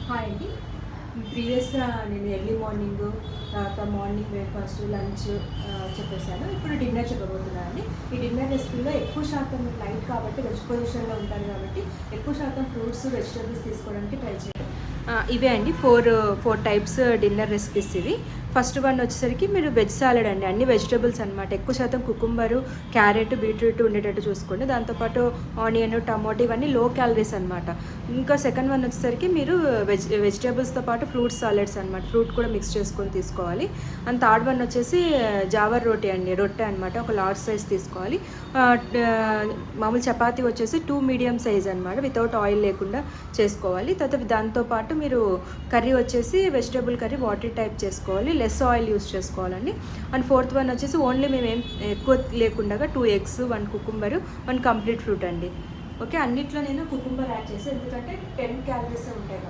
Hi అండి. ప్రీవియస్‌గా నేను ఎర్లీ మార్నింగు, తర్వాత మార్నింగ్ బ్రేక్‌ఫాస్ట్, లంచ్ చెప్పేసాను. ఇప్పుడు డిన్నర్ చెప్పబోతున్నాను అండి. ఈ డిన్నర్ రెసిపీలో ఎక్కువ శాతం నైట్ కాబట్టి వెజ్ పొజిషన్‌లో ఉంటాను కాబట్టి ఎక్కువ శాతం ఫ్రూట్స్, వెజిటబుల్స్ తీసుకోవడానికి ట్రై చేయండి. ఇవే అండి 4 టైప్స్ డిన్నర్ రెసిపీస్ ఇవి. ఫస్ట్ వన్ వచ్చేసరికి మీరు వెజ్ సాలెడ్ అండి. అన్ని వెజిటబుల్స్ అనమాట. ఎక్కువ శాతం కుకుంబరు, క్యారెట్, బీట్రూట్ ఉండేటట్టు చూసుకోండి. దాంతోపాటు ఆనియన్, టమాటో ఇవన్నీ లో క్యాలరీస్ అనమాట. ఇంకా సెకండ్ వన్ వచ్చేసరికి మీరు వెజిటేబుల్స్తో పాటు ఫ్రూట్స్ సాలెడ్స్ అనమాట. ఫ్రూట్ కూడా మిక్స్ చేసుకొని తీసుకోవాలి. అండ్ థర్డ్ వన్ వచ్చేసి జావర్ రోటీ అండి, రొట్టె అనమాట. ఒక లార్జ్ సైజ్ తీసుకోవాలి. మామూలు చపాతీ వచ్చేసి 2 మీడియం సైజ్ అనమాట, వితౌట్ ఆయిల్ లేకుండా చేసుకోవాలి. తర్వాత దాంతోపాటు మీరు కర్రీ వచ్చేసి వెజిటేబుల్ కర్రీ వాటర్ టైప్ చేసుకోవాలి, లెస్ ఆయిల్ యూస్ చేసుకోవాలండి. అండ్ ఫోర్త్ వన్ వచ్చేసి ఓన్లీ మేము ఏం ఎక్కువ లేకుండా 2 ఎగ్స్, 1 కుకుంబరు, 1 కంప్లీట్ ఫ్రూట్ అండి. ఓకే, అన్నిట్లో నేను కుకుంబర్ యాడ్ చేసి, ఎందుకంటే 10 క్యాలరీస్ ఉంటాయి.